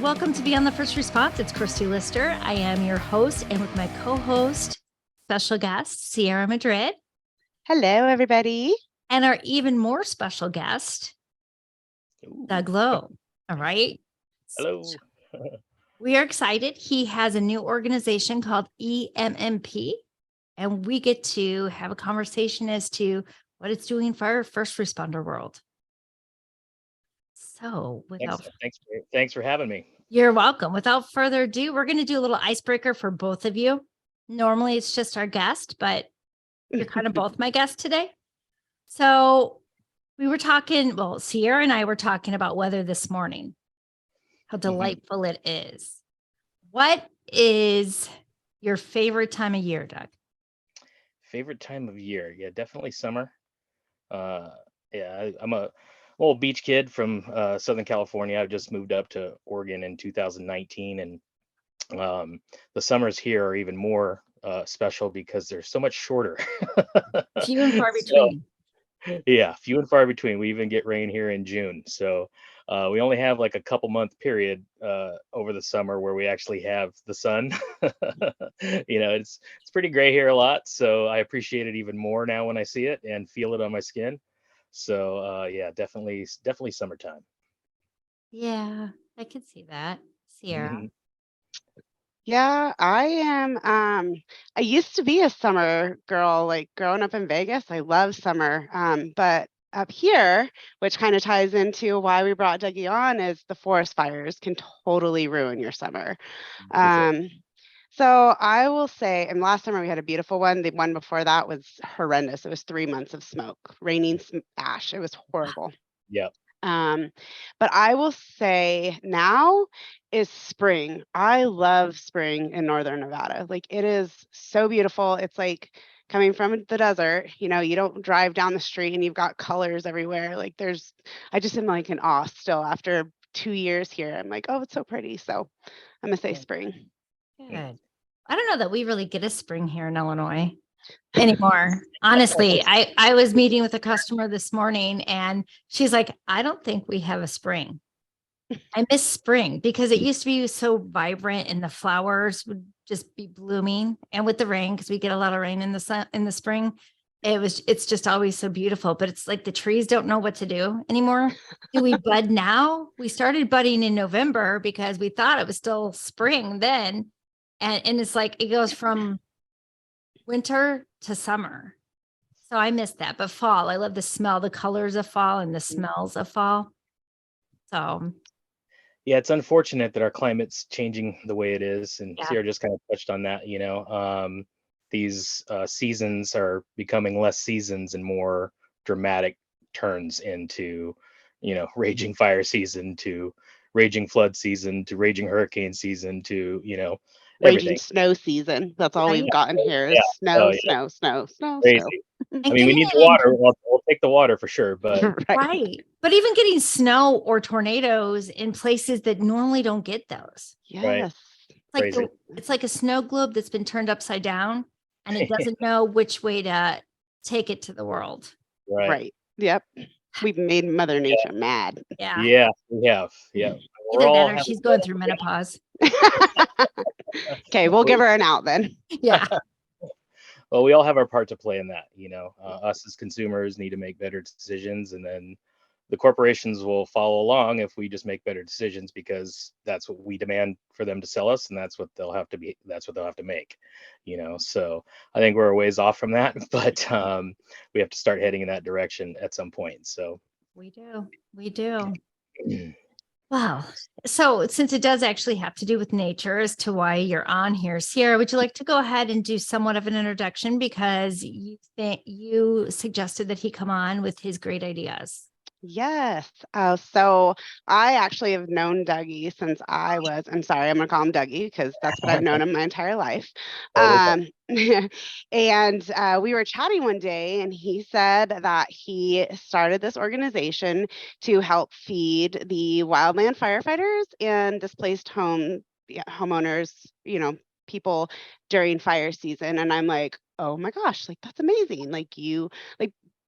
Welcome to Beyond the First Response. It's Christy Lister. I am your host, and with my co-host, special guest, Ciara Madrid. Hello, everybody. And our even more special guest, Doug Lowe. All right. Hello. We are excited. He has a new organization called EMMP, and we get to have a conversation as to what it's doing for our first responder world. So thanks for having me. You're welcome. Without further ado, we're going to do a little icebreaker for both of you. Normally it's just our guest, but you're kind of both my guests today. So we were talking, well, Ciara and I were talking about weather this morning, how delightful it is. What is your favorite time of year, Doug? Favorite time of year? Yeah, definitely summer. I'm a old beach kid from Southern California. I just moved up to Oregon in 2019, and the summers here are even more special because they're so much shorter. Few and far between. Yeah, few and far between. We even get rain here in June, so we only have like a couple month period over the summer where we actually have the sun. It's pretty gray here a lot, so I appreciate it even more now when I see it and feel it on my skin. So yeah, definitely summertime. Yeah, I can see that. Ciara. Yeah, I am. I used to be a summer girl, like growing up in Vegas. I love summer. But up here, which kind of ties into why we brought Dougie on, is the forest fires can totally ruin your summer. So I will say, and last summer we had a beautiful one. The one before that was horrendous. It was 3 months of smoke, raining ash. It was horrible. Yeah. But I will say now is spring. I love spring in northern Nevada. Like, it is so beautiful. It's like coming from the desert. You don't drive down the street and you've got colors everywhere. Like, I just am like in awe still after 2 years here. I'm like, oh, it's so pretty. So I'm gonna say spring. Good. I don't know that we really get a spring here in Illinois anymore. Honestly, I was meeting with a customer this morning and she's like, I don't think we have a spring. I miss spring because it used to be so vibrant and the flowers would just be blooming. And with the rain, because we get a lot of rain in the spring, it's just always so beautiful. But it's like the trees don't know what to do anymore. Do we bud now? We started budding in November because we thought it was still spring then. And it's like it goes from winter to summer. So I miss that. But fall, I love the smell, the colors of fall and the smells of fall. So yeah, it's unfortunate that our climate's changing the way it is. And Yeah. Ciara just kind of touched on that, these seasons are becoming less seasons and more dramatic turns into, raging fire season to raging flood season to raging hurricane season to, everything. Raging snow season. That's all we've gotten here is snow. Crazy. I mean, we need the water. We'll take the water for sure, but right. But even getting snow or tornadoes in places that normally don't get those. Yes. Right. It's like a snow globe that's been turned upside down and it doesn't know which way to take it to the world. Right. Yep. We've made Mother Nature mad. Yeah. Yeah, we have. Yeah. Either that or she's going through menopause. Okay, we'll give her an out then. Yeah. Well, we all have our part to play in that. Us as consumers need to make better decisions, and then the corporations will follow along if we just make better decisions, because that's what we demand for them to sell us, and that's what they'll have to make. So I think we're a ways off from that, but we have to start heading in that direction at some point. So we do. Wow. So since it does actually have to do with nature as to why you're on here, Ciara, would you like to go ahead and do somewhat of an introduction, because you suggested that he come on with his great ideas? Yes. So I actually have known Dougie since I'm sorry, I'm going to call him Dougie because that's what I've known him my entire life. And we were chatting one day and he said that he started this organization to help feed the Wildland firefighters and displaced homeowners, people during fire season. And I'm like, oh my gosh, like that's amazing.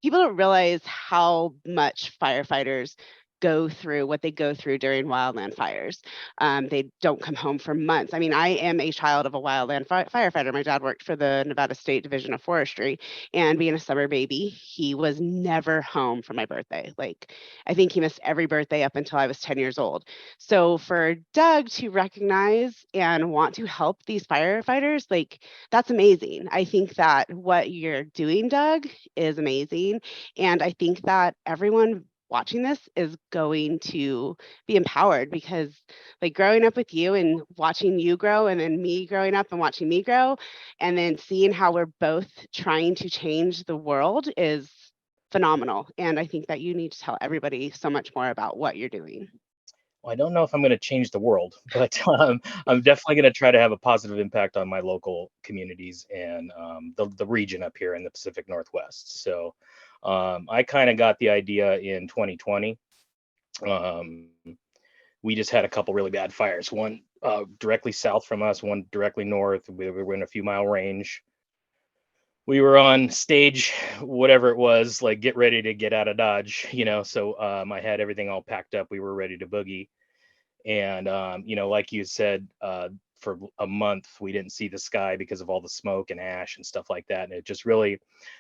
People don't realize how much firefighters go through what they go through during wildland fires. They don't come home for months. I mean, I am a child of a wildland firefighter. My dad worked for the Nevada State Division of Forestry, and being a summer baby, he was never home for my birthday. Like, I think he missed every birthday up until I was 10 years old. So for Doug to recognize and want to help these firefighters, like, that's amazing. I think that what you're doing, Doug, is amazing. And I think that everyone watching this is going to be empowered, because like growing up with you and watching you grow, and then me growing up and watching me grow, and then seeing how we're both trying to change the world is phenomenal. And I think that you need to tell everybody so much more about what you're doing. Well, I don't know if I'm going to change the world, but I'm definitely going to try to have a positive impact on my local communities and the region up here in the Pacific Northwest. So I kind of got the idea in 2020. Um, we just had a couple really bad fires, one directly south from us, one directly north. We were in a few mile range. We were on stage, whatever it was, like get ready to get out of Dodge, So I had everything all packed up. We were ready to boogie. And, like you said, for a month, we didn't see the sky because of all the smoke and ash and stuff like that. And it just really,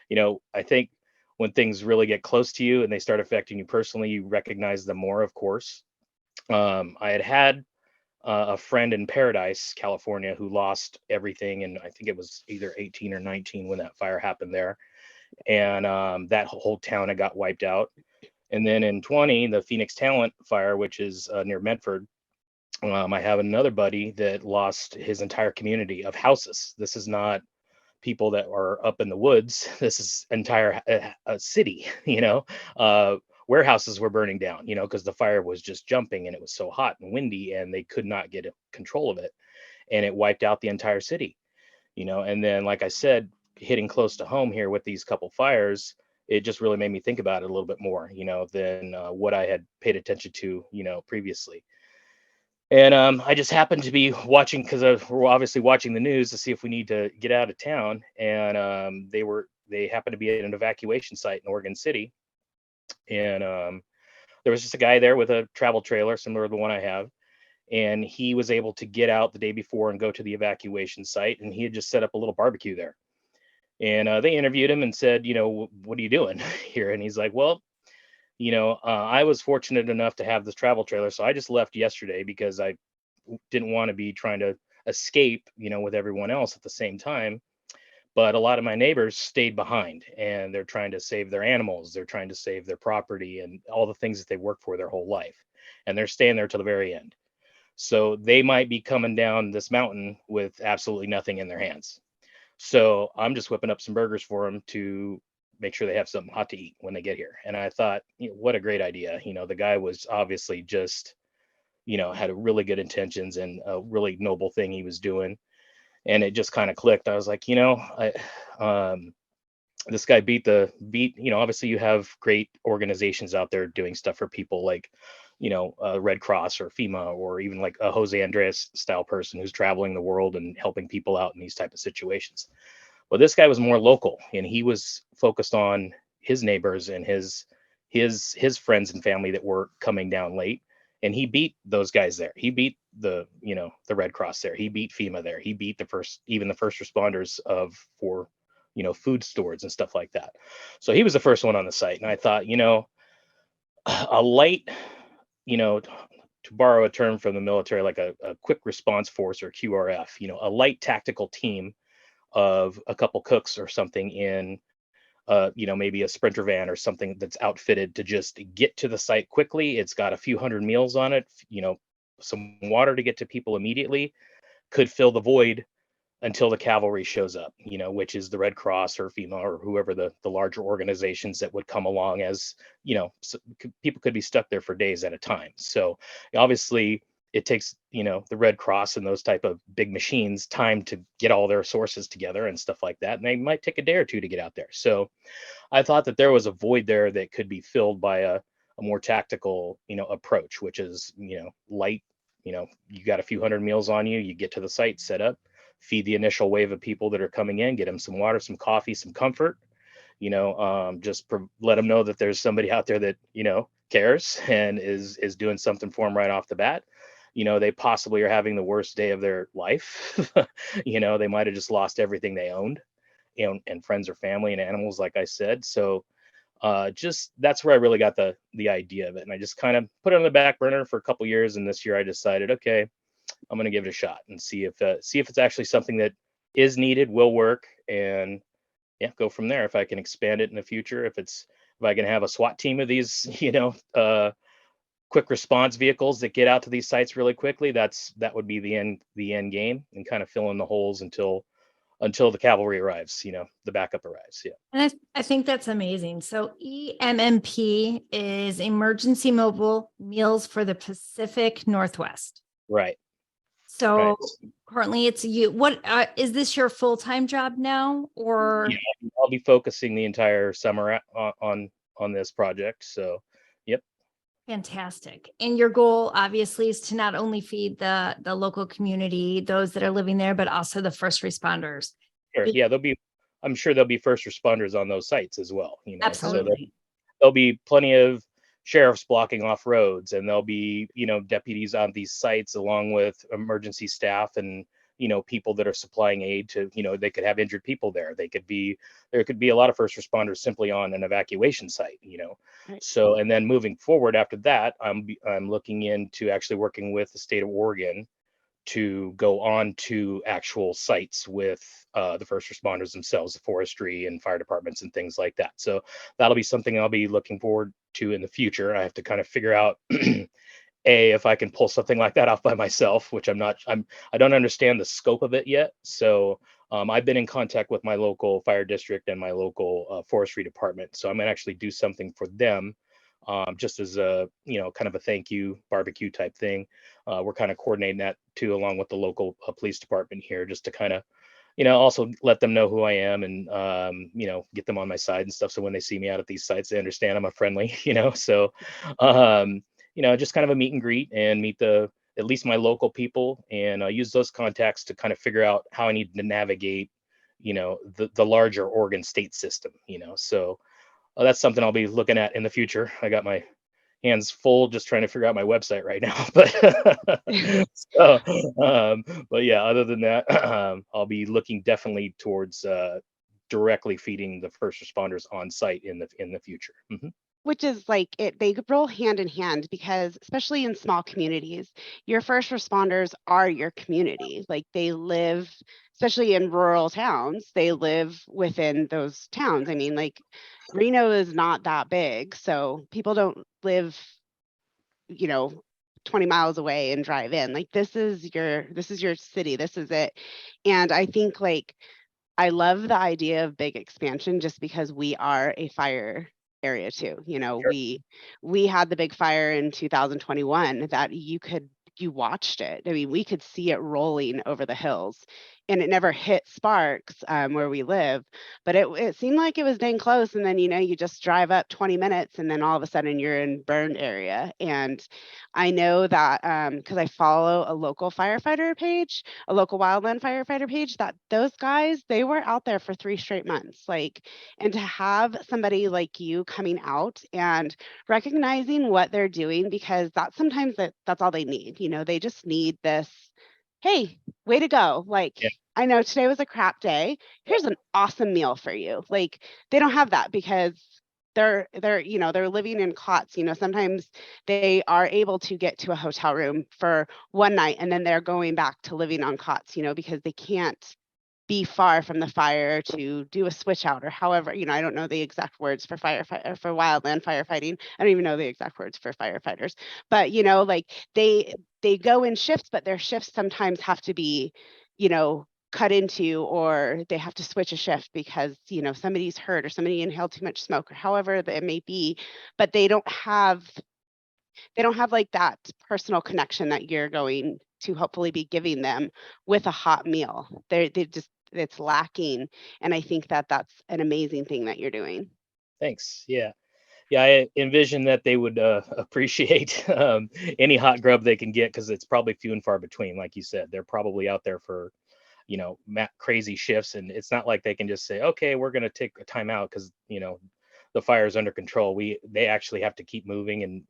I think when things really get close to you and they start affecting you personally, you recognize them more, of course. I had a friend in Paradise, California, who lost everything. And I think it was either 18 or 19 when that fire happened there. And that whole town had got wiped out. And then in 20, the Phoenix Talent fire, which is near Medford, I have another buddy that lost his entire community of houses. This is not people that are up in the woods. This is entire city, warehouses were burning down, because the fire was just jumping and it was so hot and windy and they could not get control of it. And it wiped out the entire city, and then, like I said, hitting close to home here with these couple fires, it just really made me think about it a little bit more, than what I had paid attention to, previously. And I just happened to be watching because we're obviously watching the news to see if we need to get out of town. And they happened to be at an evacuation site in Oregon City. And there was just a guy there with a travel trailer, similar to the one I have. And he was able to get out the day before and go to the evacuation site. And he had just set up a little barbecue there. And they interviewed him and said, what are you doing here? And he's like, well, I was fortunate enough to have this travel trailer. So I just left yesterday because I didn't want to be trying to escape, with everyone else at the same time. But a lot of my neighbors stayed behind and they're trying to save their animals. They're trying to save their property and all the things that they worked for their whole life. And they're staying there till the very end. So they might be coming down this mountain with absolutely nothing in their hands. So I'm just whipping up some burgers for them to make sure they have something hot to eat when they get here. And I thought, what a great idea. The guy was obviously just, had a really good intentions and a really noble thing he was doing. And it just kind of clicked. I was like, this guy beat, obviously you have great organizations out there doing stuff for people like, Red Cross or FEMA, or even like a Jose Andres style person who's traveling the world and helping people out in these type of situations. Well, this guy was more local and he was focused on his neighbors and his friends and family that were coming down late. And he beat those guys there. He beat the Red Cross there. He beat FEMA there. He beat the first responders for food stores and stuff like that. So he was the first one on the site. And I thought, a light, to borrow a term from the military, like a quick response force, or QRF, a light tactical team of a couple cooks or something in maybe a Sprinter van or something that's outfitted to just get to the site quickly. It's got a few hundred meals on it, some water to get to people immediately, could fill the void until the cavalry shows up, which is the Red Cross or FEMA or whoever the larger organizations that would come along, as, people could be stuck there for days at a time. So obviously it takes, the Red Cross and those type of big machines time to get all their sources together and stuff like that. And they might take a day or two to get out there. So I thought that there was a void there that could be filled by a more tactical, approach, which is, light, you got a few hundred meals on you, you get to the site, set up, feed the initial wave of people that are coming in, get them some water, some coffee, some comfort, let them know that there's somebody out there that, cares and is doing something for them right off the bat. They possibly are having the worst day of their life. They might have just lost everything they owned, and friends or family and animals, like I said. So just that's where I really got the idea of it, and I just kind of put it on the back burner for a couple years. And this year I decided, okay, I'm going to give it a shot and see if it's actually something that is needed, will work, and yeah, go from there. If I can expand it in the future, if I can have a SWAT team of these, quick response vehicles that get out to these sites really quickly, that would be the end game, and kind of fill in the holes until the cavalry arrives, the backup arrives. Yeah. And I think that's amazing. So EMMP is Emergency Mobile Meals for the Pacific Northwest. Right. So Right. currently it's you. What is this your full-time job now, or? Yeah, I'll be focusing the entire summer on this project. So, yep. Fantastic. And your goal obviously is to not only feed the local community, those that are living there, but also the first responders. Sure. Yeah, I'm sure there'll be first responders on those sites as well. So Absolutely. there'll be plenty of sheriffs blocking off roads, and there'll be, deputies on these sites along with emergency staff and, people that are supplying aid to, they could have injured people there. There could be a lot of first responders simply on an evacuation site, Right. So, and then moving forward after that, I'm looking into actually working with the state of Oregon to go on to actual sites with the first responders themselves, the forestry and fire departments and things like that. So that'll be something I'll be looking forward to in the future. I have to kind of figure out if I can pull something like that off by myself, which I don't understand the scope of it yet. So I've been in contact with my local fire district and my local forestry department. So I'm gonna actually do something for them, just as a, kind of a thank you barbecue type thing. We're kind of coordinating that too, along with the local police department here, just to kind of, also let them know who I am, and, get them on my side and stuff. So when they see me out at these sites, they understand I'm a friendly, so, just kind of a meet and greet, and meet at least my local people, and use those contacts to kind of figure out how I need to navigate, the larger Oregon state system, so that's something I'll be looking at in the future. I got my hands full just trying to figure out my website right now, but yeah, other than that, I'll be looking definitely towards directly feeding the first responders on site in the future. Mhm. Which is like they roll hand in hand, because especially in small communities, your first responders are your community. Like, they live, especially in rural towns, they live within those towns. I mean, like, Reno is not that big, so people don't live, 20 miles away and drive in. Like, this is your city, this is it. And I think, like, I love the idea of big expansion, just because we are a fire area too. Sure. We had the big fire in 2021 that you watched it. I mean, we could see it rolling over the hills, and it never hit Sparks, where we live, but it seemed like it was dang close. And then, you just drive up 20 minutes, and then all of a sudden you're in burned area. And I know that, because I follow a local firefighter page, a local wildland firefighter page, that those guys, they were out there for 3 straight months. Like, and to have somebody like you coming out and recognizing what they're doing, because sometimes that's all they need. They just need this, hey, way to go. Like, Yeah. I know today was a crap day. Here's an awesome meal for you. Like, they don't have that, because they're living in cots. Sometimes they are able to get to a hotel room for one night, and then they're going back to living on cots, because they can't be far from the fire to do a switch out, or however, I don't know the exact words for for wildland firefighting. I don't even know the exact words for firefighters, but like, they go in shifts, but their shifts sometimes have to be, cut into, or they have to switch a shift because, somebody's hurt, or somebody inhaled too much smoke, or however it may be. But they don't have like that personal connection that you're going to hopefully be giving them with a hot meal. They just, it's lacking. And I think that that's an amazing thing that you're doing. Thanks. Yeah. Yeah, I envision that they would appreciate any hot grub they can get, because it's probably few and far between. Like you said, they're probably out there for, crazy shifts, and it's not like they can just say, okay, we're going to take a time out, because the fire's under control, they actually have to keep moving and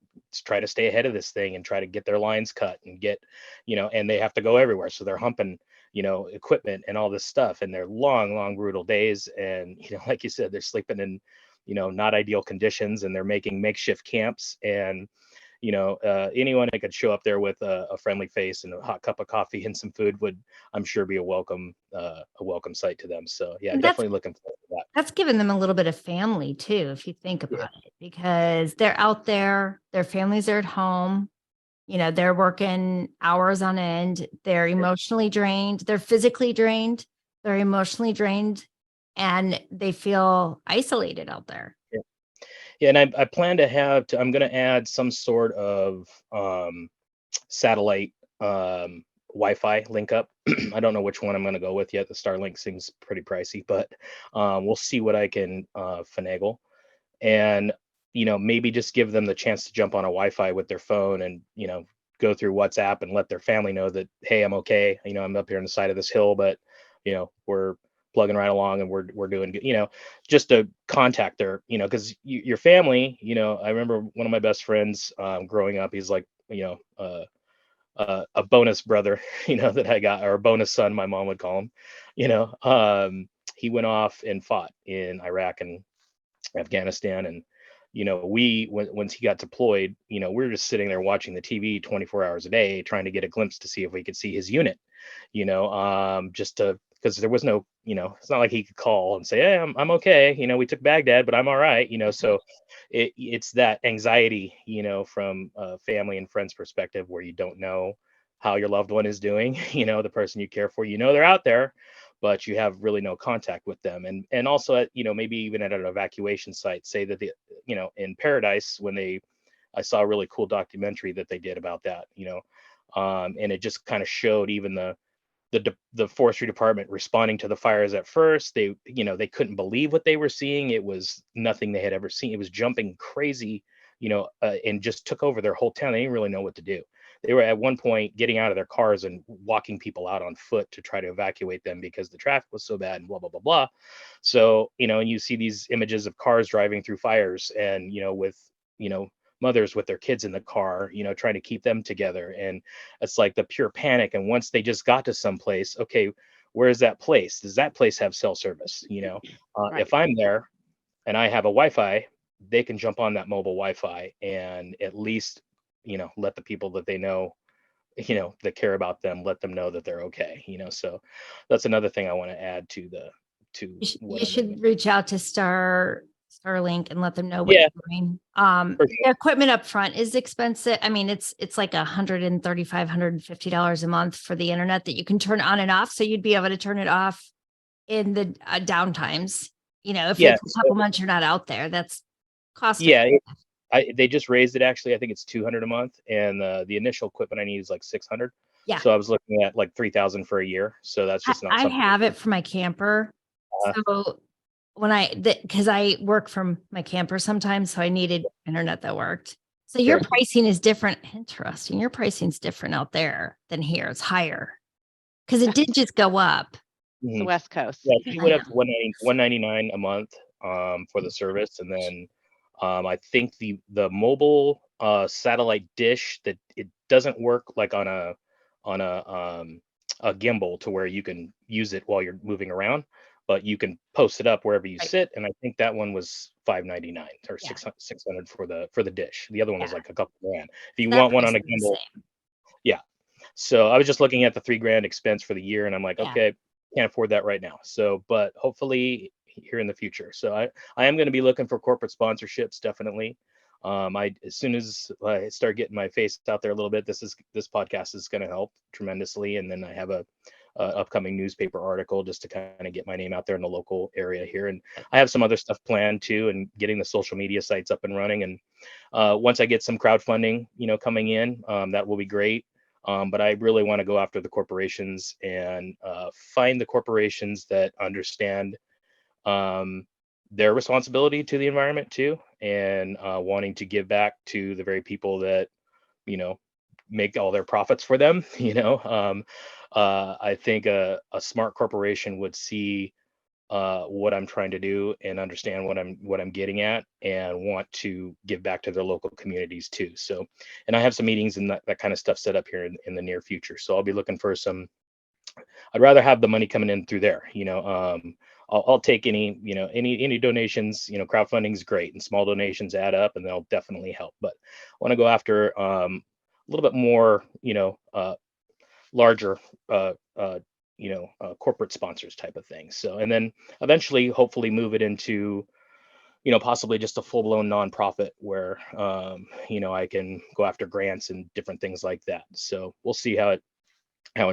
try to stay ahead of this thing and try to get their lines cut and get, and they have to go everywhere. So they're humping, equipment and all this stuff, and they're long brutal days. And, like you said, they're sleeping in, not ideal conditions, and they're making makeshift camps. And anyone that could show up there with a friendly face and a hot cup of coffee and some food would, I'm sure, be a welcome sight to them. So yeah, And definitely looking forward to that. that's given them a little bit of family too, if you think about it, because they're out there, their families are at home, they're working hours on end, they're emotionally drained, they're physically drained, they're emotionally drained, and they feel isolated out there. Yeah, and I plan to I'm going to add some sort of satellite Wi-Fi link up. I don't know which one I'm going to go with yet. The Starlink seems pretty pricey, but we'll see what I can finagle. And maybe just give them the chance to jump on a Wi-Fi with their phone and go through WhatsApp and let their family know that, hey, I'm okay. I'm up here on the side of this hill, but we're plugging right along and we're doing good, just to contact their, because your family, I remember one of my best friends growing up, he's like, a bonus brother, that I got, or a bonus son, my mom would call him, he went off and fought in Iraq and Afghanistan. And, once he got deployed, we were just sitting there watching the TV 24 hours a day, trying to get a glimpse to see if we could see his unit, just to, because there was no, it's not like he could call and say, hey, I'm okay. We took Baghdad, but I'm all right. So it's that anxiety, from a family and friends perspective, where you don't know how your loved one is doing, the person you care for, they're out there, but you have really no contact with them. And also at, maybe even at an evacuation site, say that in Paradise, I saw a really cool documentary that they did about that, and it just kind of showed even the forestry department responding to the fires. At first, they couldn't believe what they were seeing. It was nothing they had ever seen. It was jumping crazy, and just took over their whole town. They didn't really know what to do. They were at one point getting out of their cars and walking people out on foot to try to evacuate them because the traffic was so bad and blah, blah, blah, blah. So, and you see these images of cars driving through fires and, with, mothers with their kids in the car, trying to keep them together. And it's like the pure panic. And once they just got to some place, okay, where is that place? Does that place have cell service? Right. If I'm there and I have a Wi-Fi, they can jump on that mobile Wi-Fi and at least, let the people that they know, that care about them, let them know that they're okay. So that's another thing I want to add to what You I'm should doing. reach out to Starlink and let them know what Yeah, you're doing. for The equipment up front is expensive. I mean, it's like $135, $150 a month for the internet that you can turn on and off. So you'd be able to turn it off in the down times. If Yeah, it's a couple months you're not out there, that's cost. yeah. They just raised it, actually. I think it's 200 a month, and the initial equipment I need is like 600. Yeah. So I was looking at like 3,000 for a year. So that's just not I something. have it for my camper. So when because I work from my camper sometimes, so I needed internet that worked. So your Sure. pricing is different. Interesting. Your pricing is different out there than here. It's higher because it did just go up. The Mhm. West Coast. Yeah, he I went up know. to 199 a month for the service, and then I think the mobile satellite dish, that it doesn't work like on a gimbal to where you can use it while you're moving around, but you can post it up wherever you Right. sit. And I think that one was $599 or Yeah. 600 for the dish. The other one was Yeah. like a couple grand. If you That want one price on a is the gimbal, same. yeah. So I was just looking at the $3,000 expense for the year, and I'm like, Yeah. okay, can't afford that right now. So, but hopefully here in the future. So I am going to be looking for corporate sponsorships, definitely. As soon as I start getting my face out there a little bit, this podcast is going to help tremendously. And then I have a upcoming newspaper article just to kind of get my name out there in the local area here. And I have some other stuff planned too, and getting the social media sites up and running. And once I get some crowdfunding, coming in, that will be great. But I really want to go after the corporations and find the corporations that understand their responsibility to the environment too, and wanting to give back to the very people that make all their profits for them. I think a smart corporation would see what I'm trying to do and understand what I'm getting at, and want to give back to their local communities too. So, and I have some meetings and that kind of stuff set up here in the near future. So I'll be looking for some. I'd rather have the money coming in through there. I'll take any, any donations. Crowdfunding is great, and small donations add up, and they'll definitely help. But I want to go after a little bit more, larger, corporate sponsors type of thing. So, and then eventually, hopefully, move it into, possibly just a full blown nonprofit where, I can go after grants and different things like that. So we'll see how it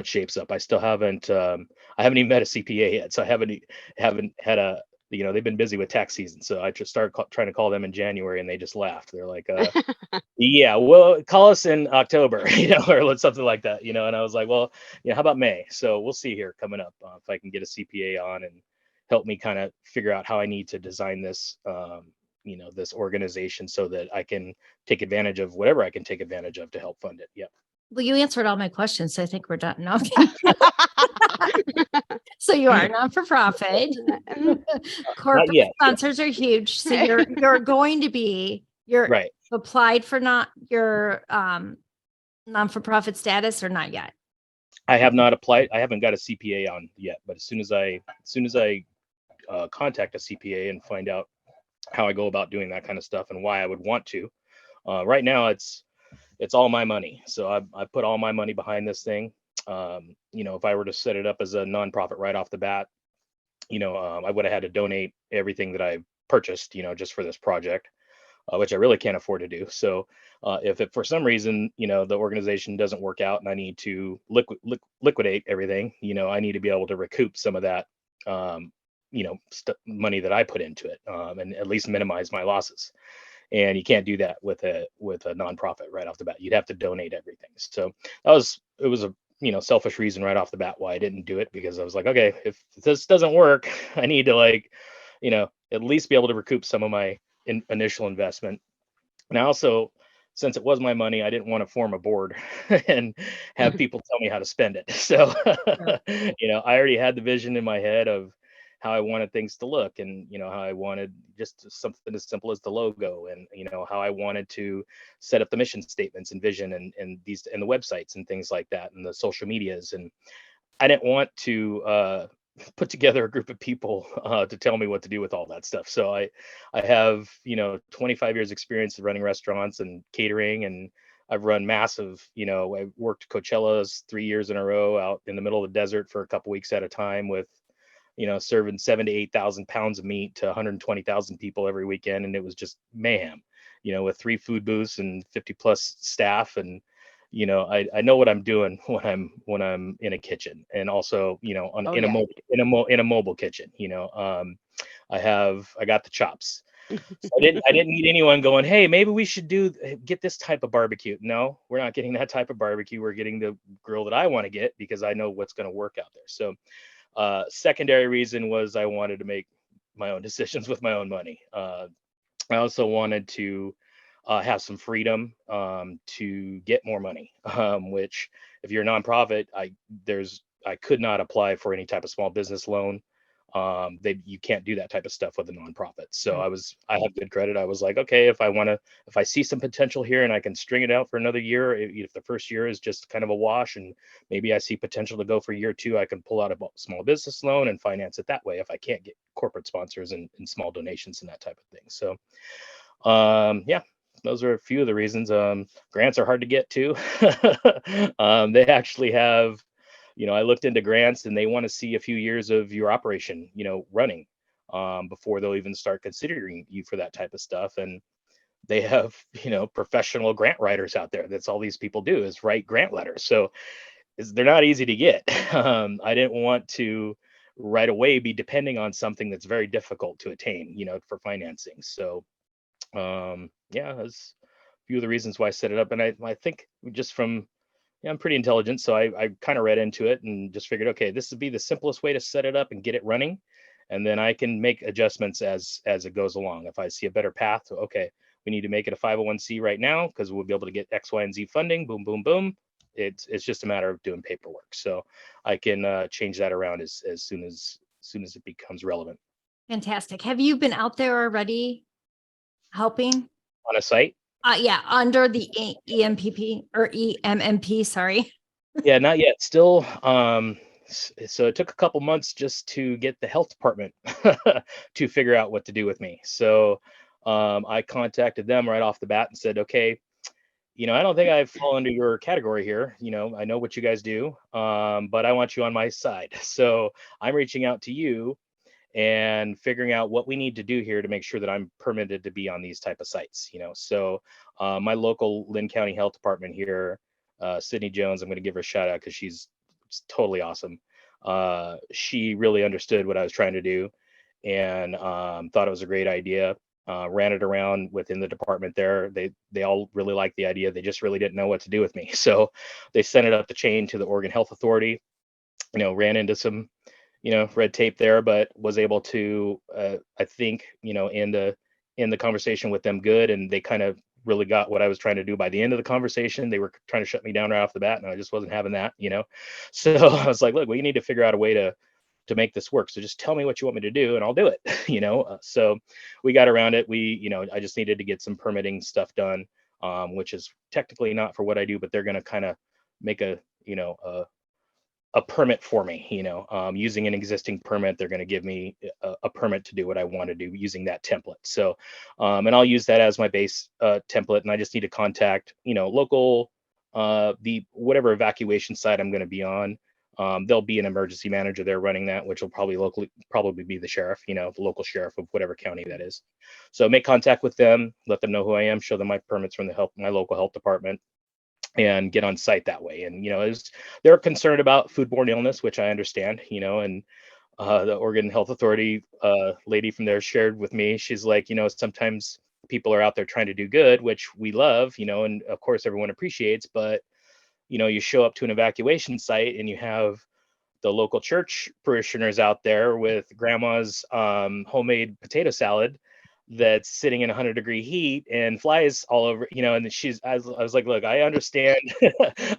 shapes up. I still haven't I haven't even met a CPA yet, so I haven't had a, they've been busy with tax season, so I just started trying to call them in January, and they just laughed. They're like, yeah, well, call us in October, or something like that, and I was like, well, how about May? So we'll see here coming up, if I can get a CPA on and help me kind of figure out how I need to design this, this organization so that I can take advantage of whatever I can take advantage of to help fund it. Yep. Well, you answered all my questions, so I think we're done. No, I'm kidding. So you are not for profit. Corporate yet. sponsors are huge. So you're going to be, you're Right. applied for not your non-for-profit status, or not yet? I have not applied. I haven't got a CPA on yet, but as soon as I contact a CPA and find out how I go about doing that kind of stuff and why I would want to, right now it's all my money. So I put all my money behind this thing. If I were to set it up as a nonprofit right off the bat, I would have had to donate everything that I purchased, just for this project, which I really can't afford to do. So if it, for some reason, the organization doesn't work out and I need to liquidate everything, I need to be able to recoup some of that, money that I put into it, and at least minimize my losses. And you can't do that with a nonprofit right off the bat. You'd have to donate everything. So it was a selfish reason right off the bat why I didn't do it, because I was like, okay, if this doesn't work, I need to at least be able to recoup some of my initial investment. And I also, since it was my money, I didn't want to form a board and have people tell me how to spend it. So I already had the vision in my head of how I wanted things to look, and how I wanted just something as simple as the logo, and how I wanted to set up the mission statements and vision and the websites and things like that, and the social medias. And I didn't want to put together a group of people to tell me what to do with all that stuff. So I have 25 years experience running restaurants and catering, and I've run massive, I worked Coachella's 3 years in a row out in the middle of the desert for a couple weeks at a time with serving 7,000 to 8,000 pounds of meat to 120,000 people every weekend. And it was just mayhem, with 3 food booths and 50 plus staff. And, I know what I'm doing when I'm in a kitchen, and also, in a mobile kitchen, I got the chops. So I didn't need anyone going, hey, maybe we should get this type of barbecue. No, we're not getting that type of barbecue. We're getting the grill that I want to get, because I know what's going to work out there. So secondary reason was I wanted to make my own decisions with my own money. I also wanted to have some freedom to get more money, which, if you're a nonprofit, I could not apply for any type of small business loan. You can't do that type of stuff with a nonprofit. So I have good credit. I was like, okay, if I see some potential here and I can string it out for another year, if the first year is just kind of a wash and maybe I see potential to go for year 2, I can pull out a small business loan and finance it that way if I can't get corporate sponsors and small donations and that type of thing. So those are a few of the reasons. Grants are hard to get too. They actually have, I looked into grants, and they want to see a few years of your operation, running, before they'll even start considering you for that type of stuff. And they have, professional grant writers out there. That's all these people do, is write grant letters. So they're not easy to get. I didn't want to right away be depending on something that's very difficult to attain, for financing. So that's a few of the reasons why I set it up. And I think just from, I'm pretty intelligent, so I kind of read into it and just figured, okay, this would be the simplest way to set it up and get it running, and then I can make adjustments as it goes along. If I see a better path, okay, we need to make it a 501c right now because we'll be able to get X, Y, and Z funding. Boom, boom, boom. It's just a matter of doing paperwork. So I can change that around as soon as soon as it becomes relevant. Fantastic. Have you been out there already helping? On a site? Yeah, under the EMPP or EMMP, sorry. Yeah, not yet. Still, so it took a couple months just to get the health department to figure out what to do with me. So I contacted them right off the bat and said, okay, I don't think I fall into your category here. I know what you guys do, but I want you on my side. So I'm reaching out to you and figuring out what we need to do here to make sure that I'm permitted to be on these type of sites. So my local Lynn County Health Department here, Sydney Jones, I'm going to give her a shout out because she's totally awesome. She really understood what I was trying to do and thought it was a great idea. Ran it around within the department there. They all really liked the idea. They just really didn't know what to do with me. So they sent it up the chain to the Oregon Health Authority. Ran into some red tape there, but was able to I think in the conversation with them good, and they kind of really got what I was trying to do by the end of the conversation. They were trying to shut me down right off the bat, and I just wasn't having that. So I was like, look, we need to figure out a way to make this work, so just tell me what you want me to do and I'll do it. So we got around it. I just needed to get some permitting stuff done, which is technically not for what I do, but they're going to kind of make a permit for me, using an existing permit. They're going to give me a permit to do what I want to do using that template. So, and I'll use that as my base template. And I just need to contact, local, the whatever evacuation site I'm going to be on. There'll be an emergency manager there running that, which will probably be the sheriff, the local sheriff of whatever county that is. So make contact with them, let them know who I am, show them my permits from my local health department, and get on site that way. And they're concerned about foodborne illness, which I understand, and the Oregon Health Authority lady from there shared with me, she's like, sometimes people are out there trying to do good, which we love, and of course everyone appreciates, but you show up to an evacuation site and you have the local church parishioners out there with grandma's homemade potato salad that's sitting in 100-degree heat and flies all over, and I was like, look, I understand.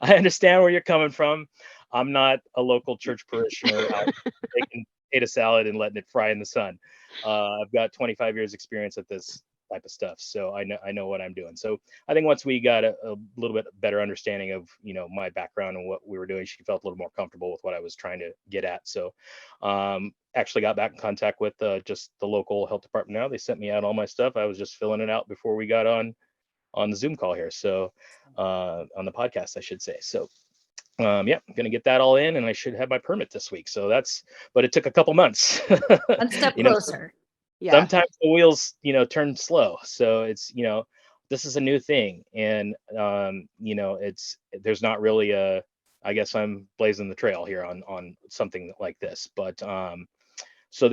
I understand where you're coming from. I'm not a local church parishioner out making potato salad and letting it fry in the sun. I've got 25 years experience at this type of stuff, so I know what I'm doing. So I think once we got a little bit better understanding of my background and what we were doing, she felt a little more comfortable with what I was trying to get at. So actually got back in contact with just the local health department now. They sent me out all my stuff. I was just filling it out before we got on the Zoom call here, so on the podcast I should say. So yeah, I'm gonna get that all in and I should have my permit this week. So but it took a couple months. One step closer. Yeah. Sometimes the wheels turn slow, so it's this is a new thing, and there's not really I guess I'm blazing the trail here on something like this, but so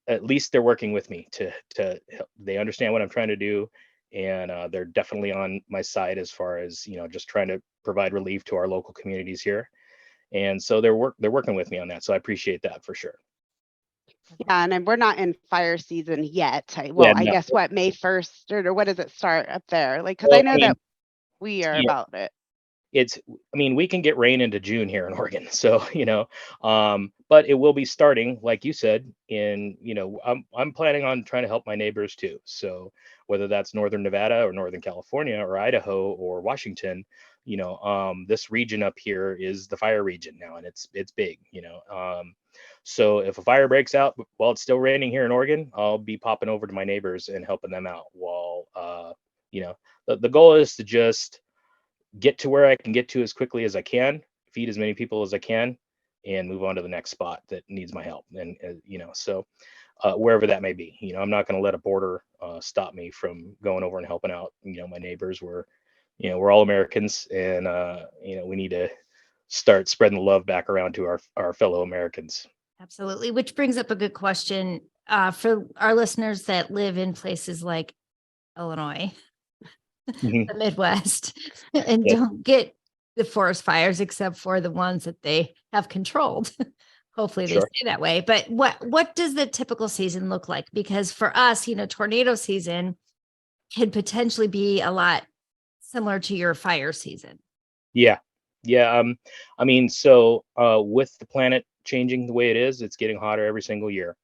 at least they're working with me to they understand what I'm trying to do, and they're definitely on my side as far as just trying to provide relief to our local communities here, and so they're working with me on that, so I appreciate that for sure. Yeah, and we're not in fire season yet. I No. guess what, May 1st, or what does it start up there? Like, because I know that we are about it. We can get rain into June here in Oregon, so but it will be starting, like you said, I'm planning on trying to help my neighbors too. So whether that's Northern Nevada or Northern California or Idaho or Washington, this region up here is the fire region now, and it's big, so if a fire breaks out while it's still raining here in Oregon, I'll be popping over to my neighbors and helping them out while the goal is to just get to where I can get to as quickly as I can, feed as many people as I can, and move on to the next spot that needs my help. And so wherever that may be, I'm not going to let a border stop me from going over and helping out my neighbors. We're all Americans, and we need to start spreading the love back around to our fellow Americans. Absolutely. Which brings up a good question for our listeners that live in places like Illinois, the Midwest, and don't get the forest fires except for the ones that they have controlled. Hopefully they stay that way. But what does the typical season look like? Because for us, tornado season could potentially be a lot similar to your fire season. Yeah. So with the planet changing the way it is. It's getting hotter every single year.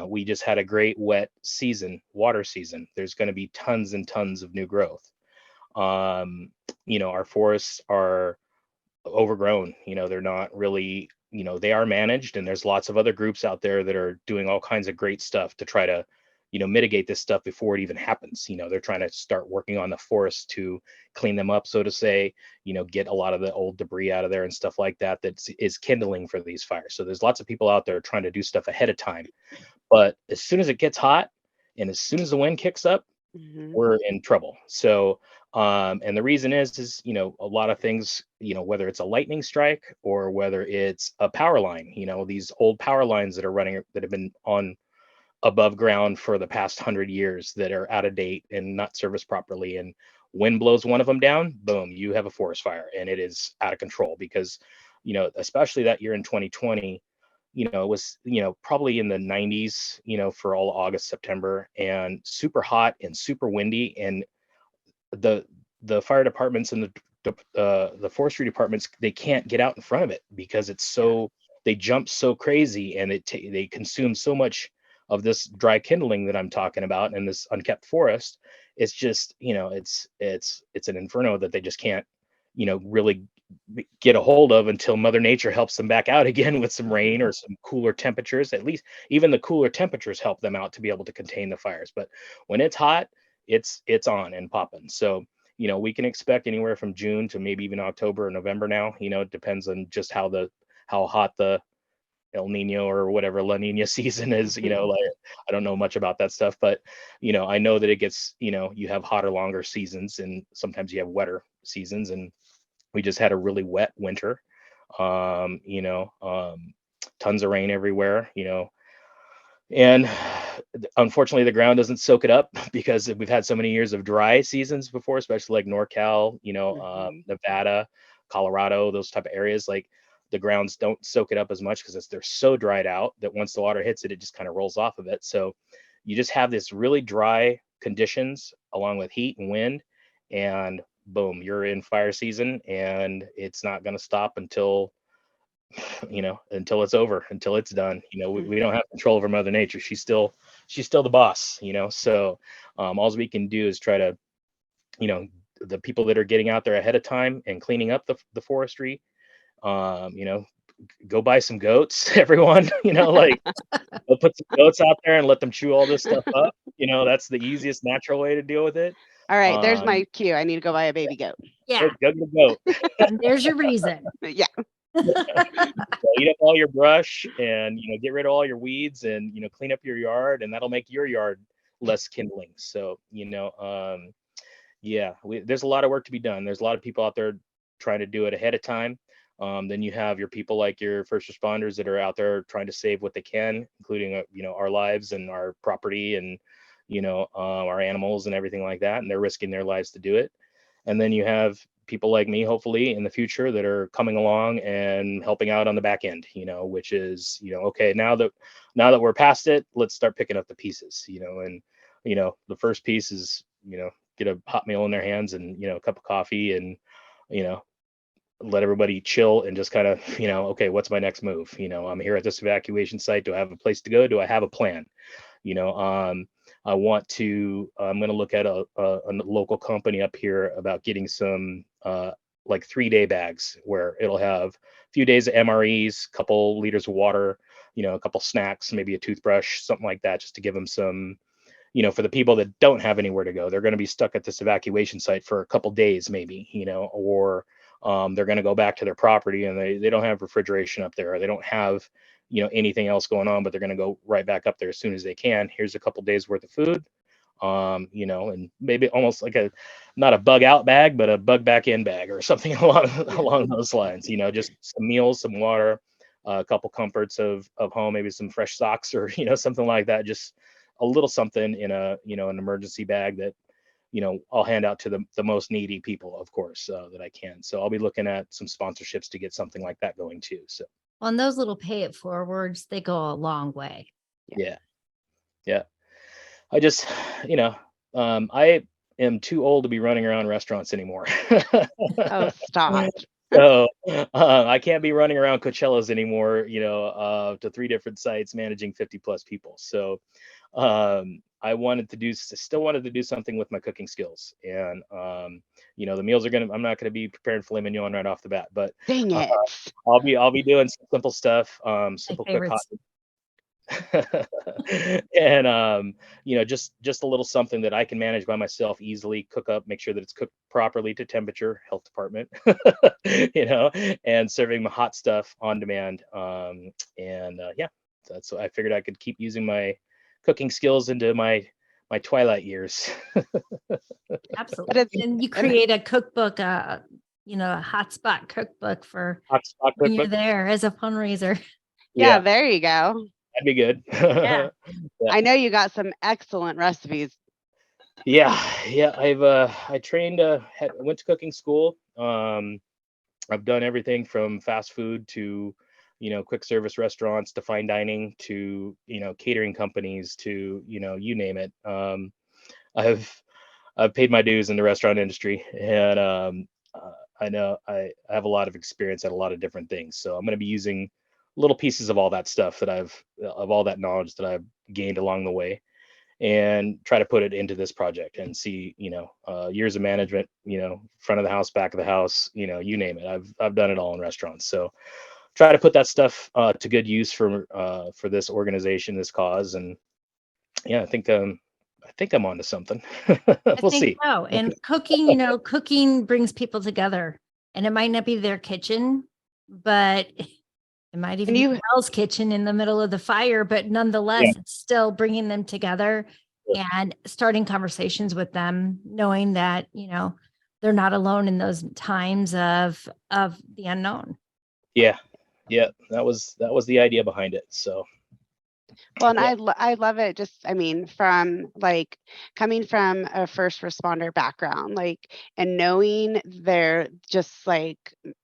We just had a great wet season, water season. There's going to be tons and tons of new growth. Our forests are overgrown. They're not really, they are managed, and there's lots of other groups out there that are doing all kinds of great stuff to try to mitigate this stuff before it even happens. They're trying to start working on the forest to clean them up, so to say, get a lot of the old debris out of there and stuff like that is kindling for these fires. So there's lots of people out there trying to do stuff ahead of time. But as soon as it gets hot and as soon as the wind kicks up, we're in trouble. So and the reason is a lot of things, whether it's a lightning strike or whether it's a power line, these old power lines that are running, that have been on above ground for the past 100 years, that are out of date and not serviced properly, and wind blows one of them down, boom, you have a forest fire, and it is out of control. Because especially that year in 2020, it was probably in the 90s, for all August, September, and super hot and super windy, and the fire departments and the forestry departments, they can't get out in front of it because it's so, they jump so crazy, and they consume so much of this dry kindling that I'm talking about, and this unkept forest. It's just it's an inferno that they just can't really get a hold of until Mother Nature helps them back out again with some rain or some cooler temperatures. At least even the cooler temperatures help them out to be able to contain the fires. But when it's hot, it's on and popping. So we can expect anywhere from June to maybe even October or November now. It depends on just how hot the El Nino or whatever La Nina season is. Like, I don't know much about that stuff, but I know that it gets, you have hotter, longer seasons, and sometimes you have wetter seasons. And we just had a really wet winter. Tons of rain everywhere, and unfortunately the ground doesn't soak it up because we've had so many years of dry seasons before, especially like NorCal, Nevada, Colorado, those type of areas. Like, the grounds don't soak it up as much because they're so dried out that once the water hits it, it just kind of rolls off of it. So you just have this really dry conditions along with heat and wind, and boom, you're in fire season, and it's not going to stop until until it's over, until it's done. We don't have control over Mother Nature. She's still the boss. So all we can do is try to the people that are getting out there ahead of time and cleaning up the forestry, go buy some goats, everyone. Like, go put some goats out there and let them chew all this stuff up. That's the easiest natural way to deal with it. All right, there's my cue. I need to go buy a baby goat. Yeah. Go get a goat. And there's your reason. Yeah. So eat up all your brush, and get rid of all your weeds, and clean up your yard, and that'll make your yard less kindling. So there's a lot of work to be done. There's a lot of people out there trying to do it ahead of time. Then you have your people like your first responders that are out there trying to save what they can, including our lives and our property, and our animals and everything like that, and they're risking their lives to do it. And then you have people like me, hopefully in the future, that are coming along and helping out on the back end, which is okay, now that we're past it, let's start picking up the pieces. And the first piece is get a hot meal in their hands, and a cup of coffee, and let everybody chill and just kind of okay, what's my next move? I'm here at this evacuation site. Do I have a place to go? Do I have a plan? I'm going to look at a local company up here about getting some like 3-day bags, where it'll have a few days of MREs, couple liters of water, a couple snacks, maybe a toothbrush, something like that, just to give them some, for the people that don't have anywhere to go. They're going to be stuck at this evacuation site for a couple days, maybe, or they're going to go back to their property, and they don't have refrigeration up there, or they don't have anything else going on, but they're going to go right back up there as soon as they can. Here's a couple days worth of food, and maybe almost like not a bug out bag, but a bug back in bag, or something along those lines. Just some meals, some water, a couple comforts of home, maybe some fresh socks, or something like that. Just a little something in an emergency bag that I'll hand out to the most needy people, of course, that I can. So I'll be looking at some sponsorships to get something like that going too. So On those little pay it forwards, they go a long way. yeah. I just, I am too old to be running around restaurants anymore. Oh, stop. So I can't be running around Coachellas anymore, to 3 different sites managing 50 plus people. So I still wanted to do something with my cooking skills. And the meals I'm not gonna be preparing filet mignon right off the bat, but Dang uh, it. I'll be doing some simple stuff, My simple quick hot. favorites. And just a little something that I can manage by myself, easily cook up, make sure that it's cooked properly to temperature, health department, and serving my hot stuff on demand. And yeah, that's what I figured I could keep using my cooking skills into my twilight years. But Absolutely. it's And you and create a cookbook, a hotspot cookbook for Hot spot when you're cookbook. there as a fundraiser. yeah, Yeah, there you go. that'd be good. Yeah. Yeah. I know you got some excellent recipes. Yeah. I trained, went to cooking school. I've done everything from fast food to, quick service restaurants to fine dining to, catering companies to, you name it. I've I've paid my dues in the restaurant industry, and I know I have a lot of experience at a lot of different things. So I'm going to be using little pieces of all that stuff of all that knowledge that I've gained along the way, and try to put it into this project and see, years of management, front of the house, back of the house, you name it. I've done it all in restaurants. So try to put that stuff to good use for this organization, this cause. And yeah, I think I'm onto something. I We'll think see. so. And cooking, cooking brings people together, and it might not be their kitchen, but it might even And be you Hell's kitchen in the middle of the fire, but nonetheless, Yeah. it's still bringing them together Yeah. and starting conversations with them, knowing that, they're not alone in those times of the unknown. Yeah. Yeah. That was the idea behind it. So well, and yeah. I love it. Just I mean, from like coming from a first responder background, like and knowing they're just like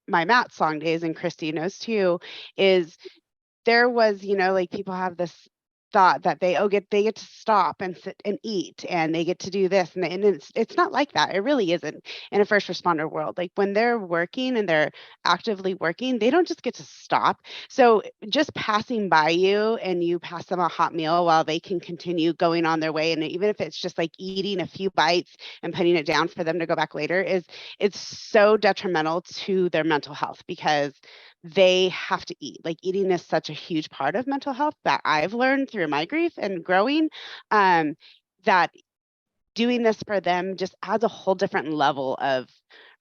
my Matt song days, and Christy knows too, is there was, like people have this thought that they get to stop and sit and eat and they get to do this and it's not like that. It really isn't in a first responder world. Like when they're working and they're actively working, they don't just get to stop. So just passing by you and you pass them a hot meal while they can continue going on their way, and even if it's just like eating a few bites and putting it down for them to go back later, it's so detrimental to their mental health, because they have to eat. Like eating is such a huge part of mental health that I've learned through my grief and growing, that doing this for them just adds a whole different level of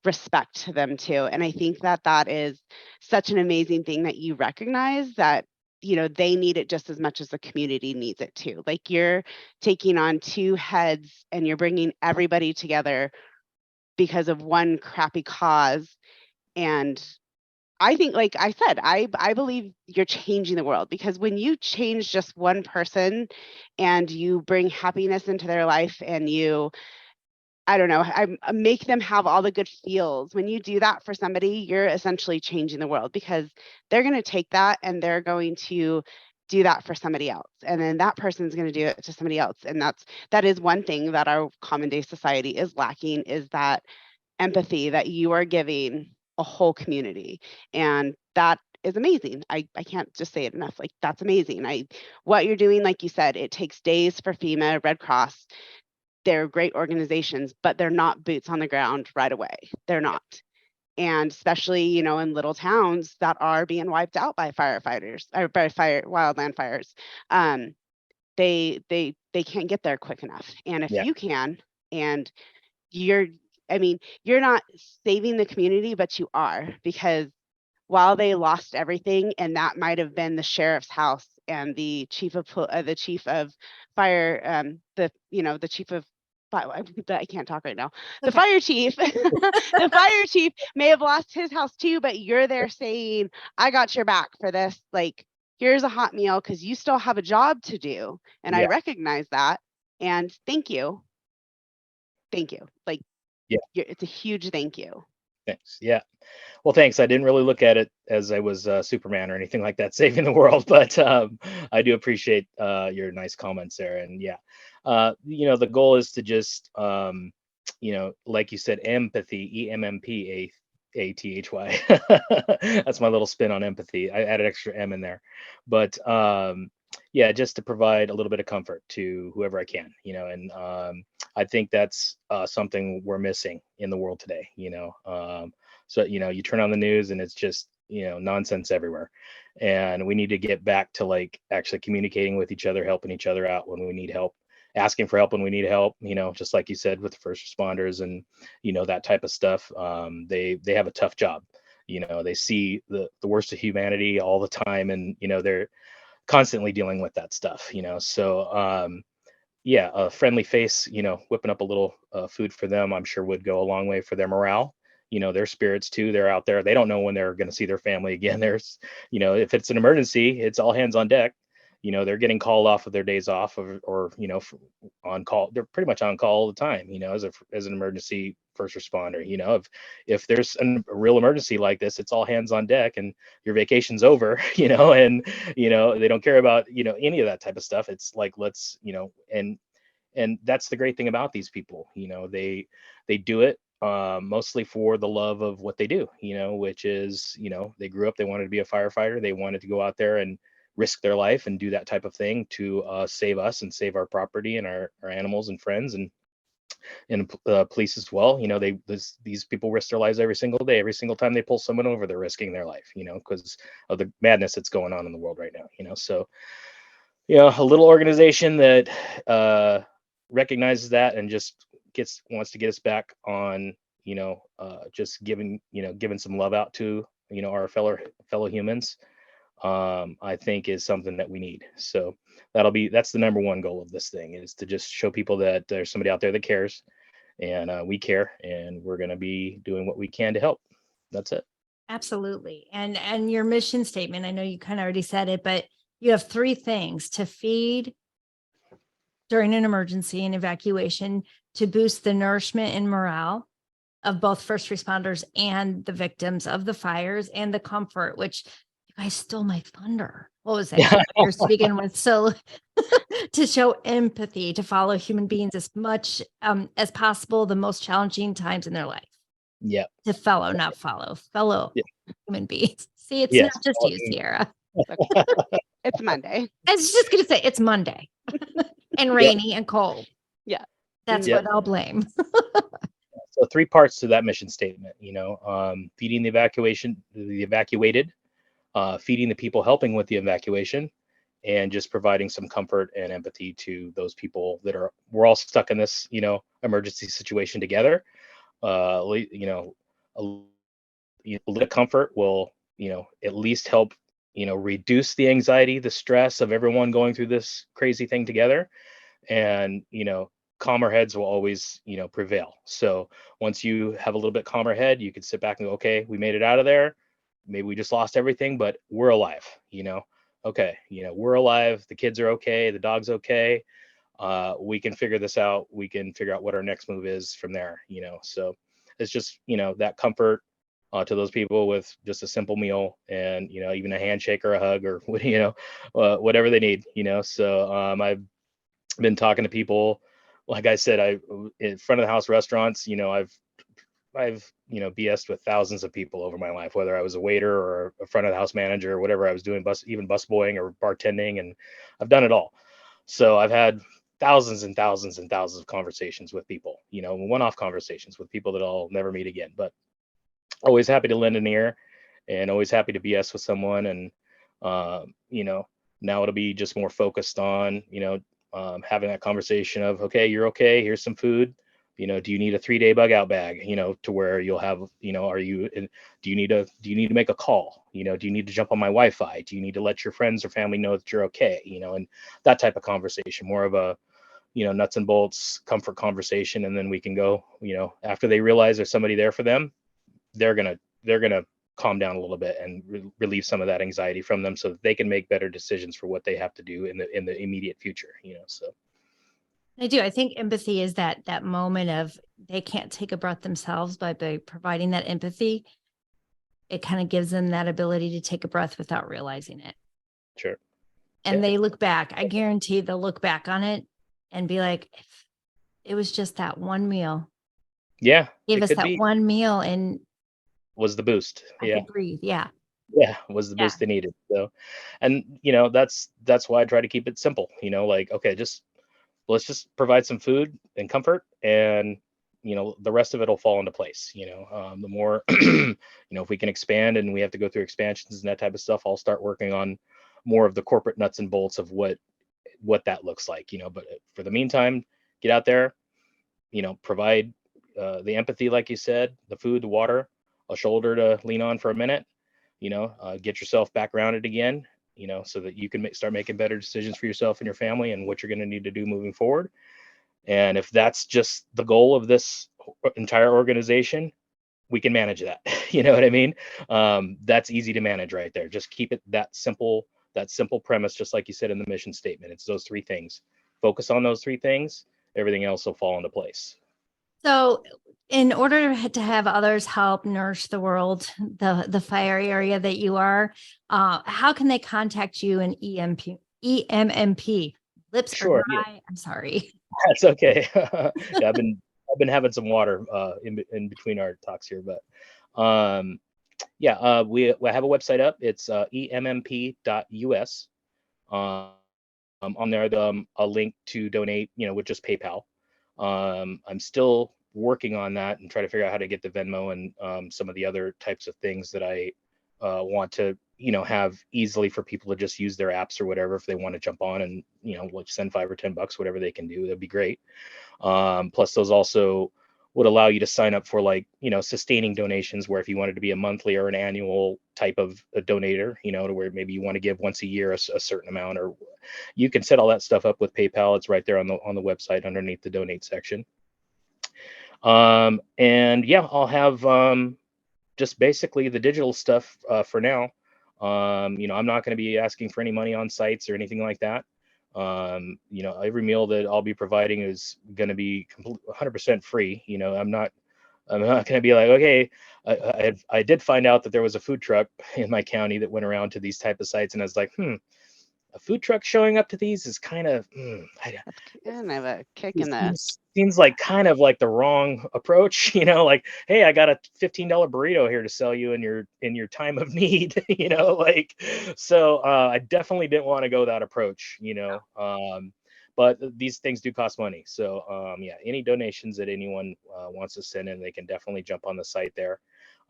respect to them too. And I think that that is such an amazing thing that you recognize that, they need it just as much as the community needs it too. Like you're taking on two heads and you're bringing everybody together because of one crappy cause. And I think, like I said, I believe you're changing the world, because when you change just one person and you bring happiness into their life and you, I don't know, I make them have all the good feels. When you do that for somebody, you're essentially changing the world, because they're going to take that and they're going to do that for somebody else. And then that person's going to do it to somebody else. And that is one thing that our common day society is lacking, is that empathy that you are giving a whole community. And that is amazing. I can't just say it enough. Like that's amazing. What you're doing, like you said, it takes days for FEMA, Red Cross. They're great organizations, but they're not boots on the ground right away. They're not. And especially, in little towns that are being wiped out by firefighters or by wildland fires. They can't get there quick enough. And if Yeah. you can, and you're I mean, you're not saving the community, but you are, because while they lost everything, and that might have been the sheriff's house and the chief of fire, the chief of I can't talk right now. The Okay. fire chief, the fire chief may have lost his house too, but you're there saying, "I got your back for this." Like, here's a hot meal because you still have a job to do, and I Yeah. recognize that. And thank you. Like, Yeah. it's a huge thank you. Thanks. Yeah. Well, thanks. I didn't really look at it as I was Superman or anything like that, saving the world, but I do appreciate your nice comments there. And yeah, the goal is to just, like you said, empathy, EMMP, EMPATHY. That's my little spin on empathy. I added extra M in there, but yeah, just to provide a little bit of comfort to whoever I can, and I think that's something we're missing in the world today. So you turn on the news and it's just nonsense everywhere, and we need to get back to like actually communicating with each other, helping each other out when we need help, asking for help when we need help, just like you said with the first responders and that type of stuff. They have a tough job. They see the worst of humanity all the time, and they're constantly dealing with that stuff. So yeah, a friendly face, whipping up a little food for them, I'm sure would go a long way for their morale. Their spirits too. They're out there. They don't know when they're going to see their family again. There's, if it's an emergency, it's all hands on deck. They're getting called off of their days off, or on call. They're pretty much on call all the time. As an emergency first responder. If there's a real emergency like this, it's all hands on deck, and your vacation's over. And they don't care about any of that type of stuff. It's like, let's and that's the great thing about these people. They do it mostly for the love of what they do, which is, they grew up, they wanted to be a firefighter. They wanted to go out there and risk their life and do that type of thing to save us and save our property and our animals and friends and police as well. These people risk their lives every single day. Every single time they pull someone over, they're risking their life, because of the madness that's going on in the world right now. So a little organization that recognizes that and just wants to get us back on, just giving some love out to our fellow humans, I think is something that we need. So that's the number one goal of this thing, is to just show people that there's somebody out there that cares, and we care, and we're going to be doing what we can to help. That's it. Absolutely. And your mission statement, I know you kind of already said it, but you have 3 things: to feed during an emergency and evacuation, to boost the nourishment and morale of both first responders and the victims of the fires, and the comfort, which you guys stole my thunder. What was that? Yours to begin with. So to show empathy, to follow human beings as much as possible, the most challenging times in their life. Yeah. To not follow, fellow human beings. See, it's Yes. not just you, Ciara. It's Monday. I was just going to say it's Monday and rainy and cold. Yeah. That's what I'll blame. So 3 parts to that mission statement, feeding the evacuated, feeding the people helping with the evacuation, and just providing some comfort and empathy to those people we're all stuck in this, emergency situation together. A little comfort will, at least help, reduce the anxiety, the stress of everyone going through this crazy thing together. And, calmer heads will always, prevail. So once you have a little bit calmer head, you can sit back and go, okay, we made it out of there. Maybe we just lost everything, but we're alive, okay, we're alive. The kids are okay. The dog's okay. We can figure this out. We can figure out what our next move is from there, so it's just, that comfort to those people with just a simple meal, and, even a handshake or a hug, or, whatever they need, so I've been talking to people, like I said, in front of the house restaurants, I've BS'd with thousands of people over my life, whether I was a waiter or a front of the house manager or whatever I was doing, even busboying or bartending, and I've done it all. So I've had thousands and thousands and thousands of conversations with people, one-off conversations with people that I'll never meet again, but always happy to lend an ear, and always happy to BS with someone. And now it'll be just more focused on having that conversation of, okay, you're okay, here's some food, do you need a 3-day bug out bag, to where you'll have, do you need to make a call, do you need to jump on my Wi-Fi, do you need to let your friends or family know that you're okay, and that type of conversation, more of a nuts and bolts comfort conversation. And then we can go, after they realize there's somebody there for them, they're gonna calm down a little bit and relieve some of that anxiety from them, so that they can make better decisions for what they have to do in the immediate future. So I do. I think empathy is that moment of they can't take a breath themselves, but by providing that empathy, it kind of gives them that ability to take a breath without realizing it. Sure. And they look back. I guarantee they'll look back on it and be like, if it was just that one meal. Yeah. Gave us that one meal, and was the boost. I Yeah. could breathe. Yeah. Yeah, was the Yeah. boost they needed. So, and that's why I try to keep it simple. Like, okay, let's just provide some food and comfort, and the rest of it will fall into place. The more if we can expand and we have to go through expansions and that type of stuff, I'll start working on more of the corporate nuts and bolts of what that looks like. But for the meantime, get out there, provide the empathy, like you said, the food, the water, a shoulder to lean on for a minute, get yourself back grounded again, so that you can start making better decisions for yourself and your family and what you're going to need to do moving forward. And if that's just the goal of this entire organization, we can manage that. You know what I mean? That's easy to manage right there. Just keep it that simple premise, just like you said in the mission statement. It's those three things. Focus on those three things. Everything else will fall into place. So in order to have others help nourish the world, the fire area that you are, how can they contact you in EMMP? Lips are Sure. dry. Yeah, I'm sorry. that's okay. Yeah, I've been having some water in between our talks here, but yeah, we have a website up. It's emmp.us. On there, a link to donate, with just PayPal. I'm still working on that and try to figure out how to get the Venmo and some of the other types of things that I want to, have easily for people to just use their apps or whatever if they want to jump on and, send $5 or $10, whatever they can do. That'd be great. Plus, those also would allow you to sign up for sustaining donations, where if you wanted to be a monthly or an annual type of a donator, to where maybe you want to give once a year a certain amount, or you can set all that stuff up with PayPal. It's right there on the website underneath the donate section. And yeah, I'll have just basically the digital stuff for now. I'm not going to be asking for any money on sites or anything like that. Every meal that I'll be providing is going to be 100% free. I'm not going to be like, okay, I did find out that there was a food truck in my county that went around to these type of sites, and I was like, a food truck showing up to these is kind of, That's kind of a kick in the. seems like kind of like the wrong approach, like, hey, I got a $15 burrito here to sell you in your time of need, so I definitely didn't want to go that approach, but these things do cost money. So yeah, any donations that anyone wants to send in, they can definitely jump on the site there.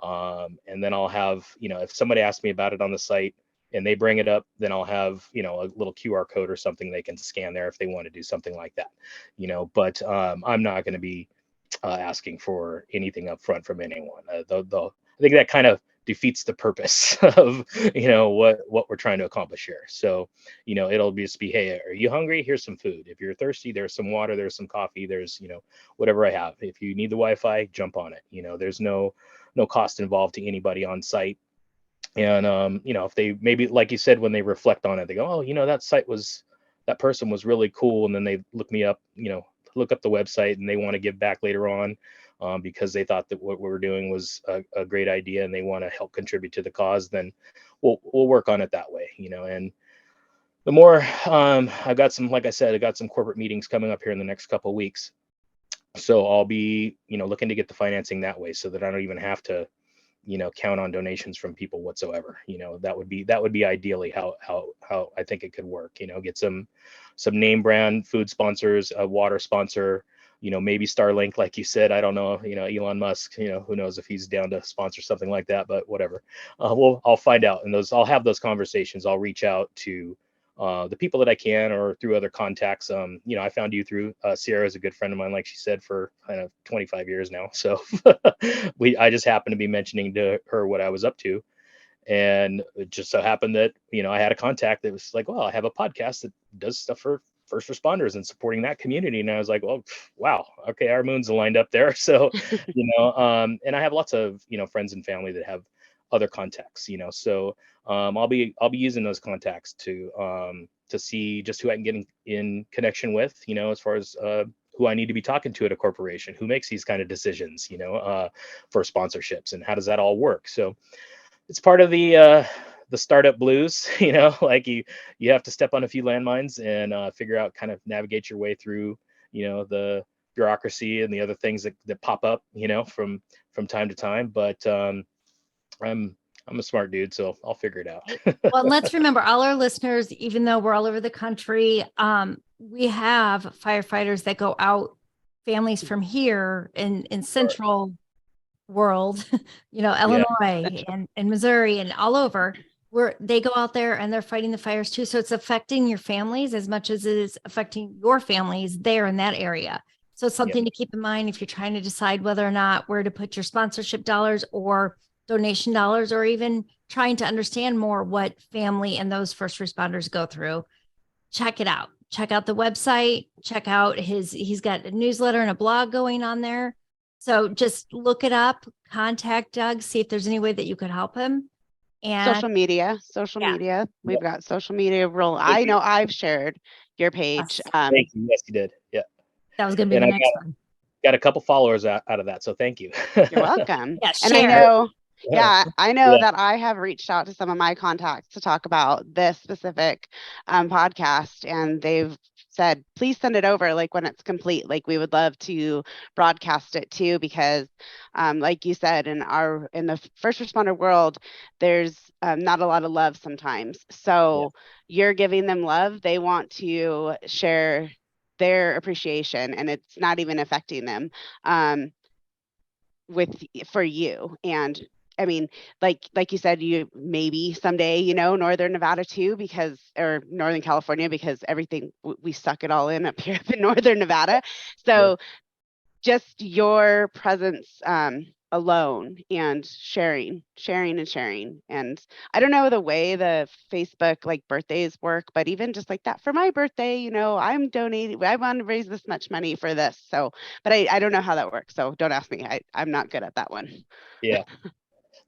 And then I'll have, if somebody asks me about it on the site and they bring it up, then I'll have, a little QR code or something they can scan there if they want to do something like that, but I'm not going to be asking for anything up front from anyone. I think that kind of defeats the purpose of, what we're trying to accomplish here. So, it'll just be, hey, are you hungry? Here's some food. If you're thirsty, there's some water, there's some coffee, there's, whatever I have. If you need the Wi-Fi, jump on it. There's no cost involved to anybody on site. And if they maybe, like you said, when they reflect on it, they go, oh, that person was really cool, and then they look me up, look up the website, and they want to give back later on, because they thought that what we were doing was a great idea and they want to help contribute to the cause, then we'll work on it that way. And the more I've got some, like I said, I got some corporate meetings coming up here in the next couple of weeks, so I'll be looking to get the financing that way, so that I don't even have to count on donations from people whatsoever. That would be ideally how I think it could work. Get some name brand food sponsors, a water sponsor, maybe Starlink, like you said. I don't know, Elon Musk, who knows if he's down to sponsor something like that, but whatever. I'll find out, and I'll have those conversations. I'll reach out to the people that I can, or through other contacts. I found you through Ciara is a good friend of mine, like she said, for kind of 25 years now. So I just happened to be mentioning to her what I was up to. And it just so happened that, I had a contact that was like, well, I have a podcast that does stuff for first responders and supporting that community. And I was like, well, wow, okay, our moons aligned up there. So, and I have lots of, friends and family that have other contacts, so I'll be using those contacts to see just who I can get in connection with, as far as who I need to be talking to at a corporation, who makes these kind of decisions, for sponsorships, and how does that all work. So it's part of the startup blues, like you have to step on a few landmines and figure out, kind of navigate your way through, the bureaucracy and the other things that pop up, from time to time. But I'm a smart dude, so I'll figure it out. Well, and let's remember all our listeners, even though we're all over the country, we have firefighters that go out, families from here in central world, Yeah. Illinois and Missouri and all over, where they go out there and they're fighting the fires too. So it's affecting your families as much as it is affecting your families there in that area. So it's something to keep in mind if you're trying to decide whether or not where to put your sponsorship dollars or donation dollars, or even trying to understand more what family and those first responders go through. Check it out. Check out the website. Check out he's got a newsletter and a blog going on there. So just look it up, contact Doug, see if there's any way that you could help him. And Social media. We've got social media role. I know I've shared your page. Yes. Thank you. Yes, you did. Yeah. That was going to be And the I next one. got a couple followers out of that, so thank you. You're welcome. Yeah, And I share. know, I know Yeah. that I have reached out to some of my contacts to talk about this specific podcast, and they've said, please send it over like when it's complete. Like we would love to broadcast it too, because like you said, in the first responder world, there's not a lot of love sometimes. So you're giving them love. They want to share their appreciation, and it's not even affecting them for you. And I mean, like you said, you maybe someday, Northern Nevada too, or Northern California, because everything we suck it all in up here in Northern Nevada. So just your presence alone, and sharing. And I don't know the way the Facebook like birthdays work, but even just like that for my birthday, I'm donating, I want to raise this much money for this. So, but I don't know how that works. So don't ask me. I'm not good at that one. Yeah.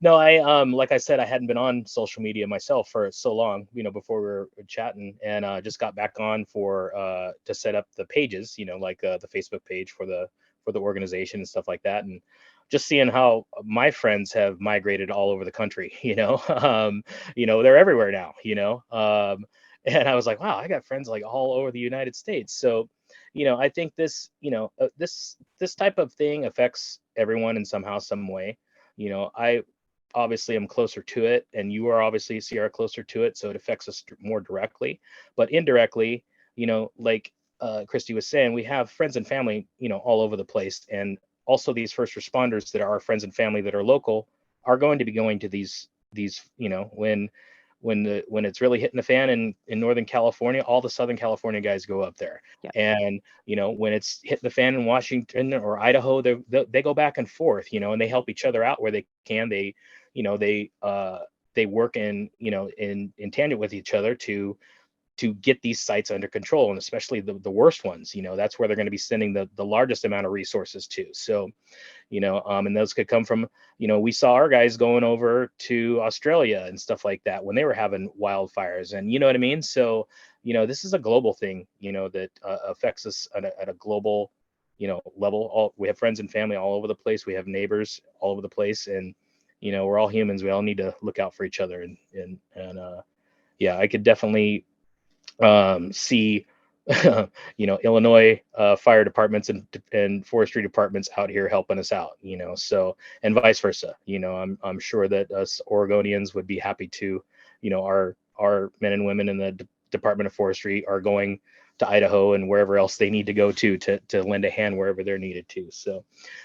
No, I like I said, I hadn't been on social media myself for so long, before we were chatting, and just got back on to set up the pages, like the Facebook page for the organization and stuff like that, and just seeing how my friends have migrated all over the country, they're everywhere now, and I was like, wow, I got friends like all over the United States. So, I think this, this type of thing affects everyone in somehow, some way. I obviously I'm closer to it, and you are obviously, Ciara, closer to it, so it affects us more directly. But indirectly, like Christy was saying, we have friends and family, all over the place, and also these first responders that are our friends and family that are local are going to be going to these when it's really hitting the fan in Northern California, all the Southern California guys go up there. Yep. And when it's hitting the fan in Washington or Idaho, they go back and forth, and they help each other out where they can. They work in tandem with each other to get these sites under control, and especially the worst ones. That's where they're going to be sending the largest amount of resources to. So and those could come from, we saw our guys going over to Australia and stuff like that when they were having wildfires, and you know what I mean? So, this is a global thing, that affects us at a global, level. We have friends and family all over the place. We have neighbors all over the place, and, we're all humans. We all need to look out for each other. And yeah, I could definitely see Illinois fire departments and forestry departments out here helping us out, so, and vice versa. I'm sure that us Oregonians would be happy to, our men and women in the Department of Forestry are going to Idaho and wherever else they need to go to lend a hand wherever they're needed to. So,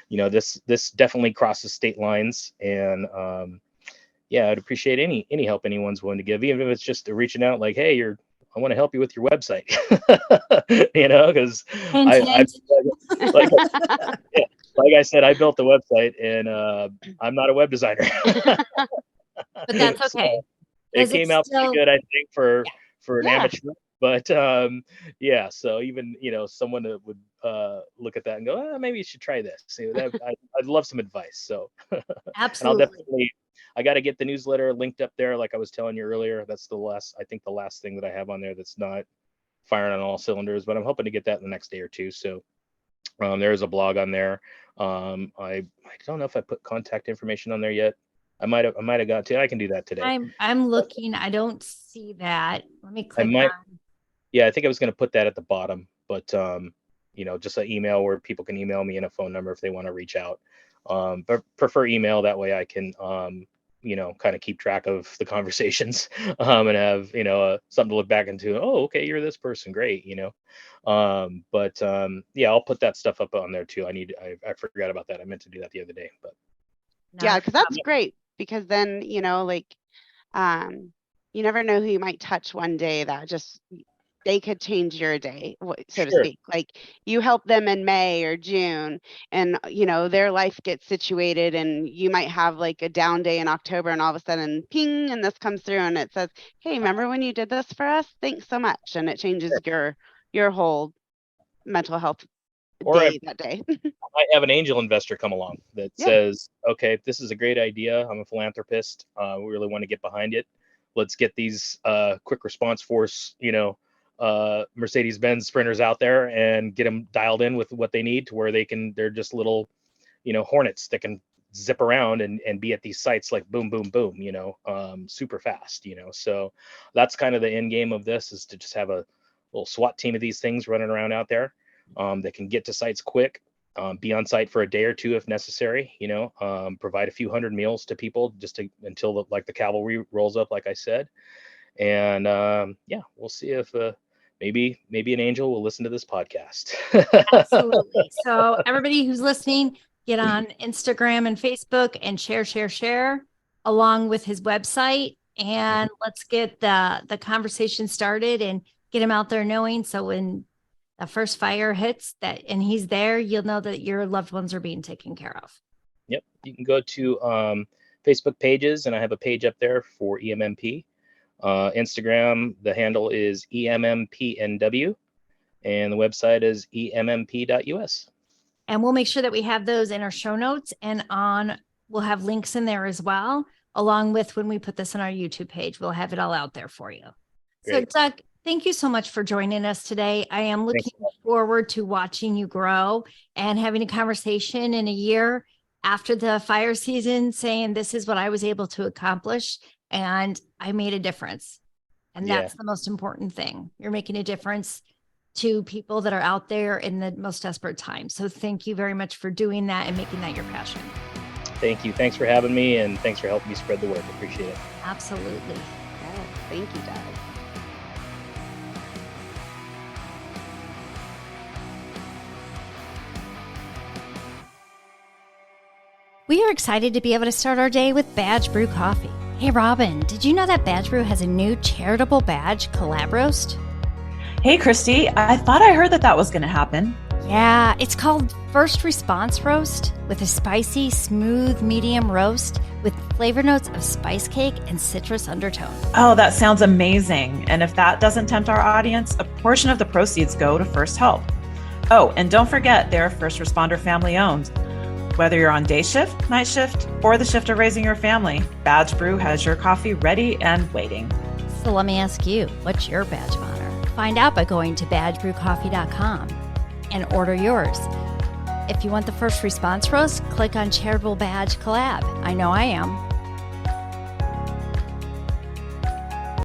this definitely crosses state lines, and yeah, I'd appreciate any help anyone's willing to give, even if it's just reaching out like, hey, I want to help you with your website, because like I said, I built the website, and I'm not a web designer. But that's okay. So it came out pretty good, I think, for an amateur. But yeah, so even someone that would look at that and go, oh, maybe you should try this. I'd love some advice. So Absolutely. And I got to get the newsletter linked up there, like I was telling you earlier. That's the last thing that I have on there that's not firing on all cylinders, but I'm hoping to get that in the next day or two. So there is a blog on there. I don't know if I put contact information on there yet. I might have got to. I can do that today. I'm looking. I don't see that. Let me click on. Yeah, I think I was going to put that at the bottom, but just an email where people can email me and a phone number if they want to reach out. But prefer email, that way I can kind of keep track of the conversations, and have, something to look back into. Oh, okay, you're this person. Great. Yeah, I'll put that stuff up on there too. I forgot about that. I meant to do that the other day, but Yeah, because that's great, because then, you never know who you might touch one day that just, they could change your day, so to Sure. speak. Like, you help them in May or June, and their life gets situated, and you might have like a down day in October, and all of a sudden, ping, and this comes through, and it says, "Hey, remember when you did this for us? Thanks so much," and it changes your whole mental health Or day that day. I have an angel investor come along that says, okay, this is a great idea. I'm a philanthropist. We really want to get behind it. Let's get these quick response force, Mercedes-Benz sprinters out there and get them dialed in with what they need to where they're just little, hornets that can zip around and be at these sites like boom, boom, boom, super fast, So that's kind of the end game of this, is to just have a little SWAT team of these things running around out there that can get to sites quick. Be on site for a day or two if necessary, provide a few hundred meals to people until the cavalry rolls up, like I said. And we'll see if maybe an angel will listen to this podcast. Absolutely. So everybody who's listening, get on Instagram and Facebook and share along with his website, and let's get the conversation started and get him out there knowing. So when the first fire hits and he's there, you'll know that your loved ones are being taken care of. Yep. You can go to Facebook pages, and I have a page up there for EMMP. Instagram, the handle is EMMPNW, and the website is emmp.us. And we'll make sure that we have those in our show notes, and we'll have links in there as well, along with when we put this on our YouTube page. We'll have it all out there for you. Great. So Doug, thank you so much for joining us today. I am looking forward to watching you grow and having a conversation in a year after the fire season saying, this is what I was able to accomplish and I made a difference. And that's the most important thing. You're making a difference to people that are out there in the most desperate time. So thank you very much for doing that and making that your passion. Thank you. Thanks for having me, and thanks for helping me spread the word. Appreciate it. Absolutely. Yes, thank you, Doug. We are excited to be able to start our day with Badge Brew Coffee. Hey, Robin, did you know that Badge Brew has a new charitable badge collab roast? Hey, Christy, I thought I heard that was going to happen. Yeah, it's called First Response Roast, with a spicy, smooth, medium roast with flavor notes of spice cake and citrus undertone. Oh, that sounds amazing. And if that doesn't tempt our audience, a portion of the proceeds go to First Help. Oh, and don't forget, they're first responder family owned. Whether you're on day shift, night shift, or the shift of raising your family, Badge Brew has your coffee ready and waiting. So let me ask you, what's your badge of honor? Find out by going to badgebrewcoffee.com and order yours. If you want the first response roast, click on Charitable Badge Collab. I know I am.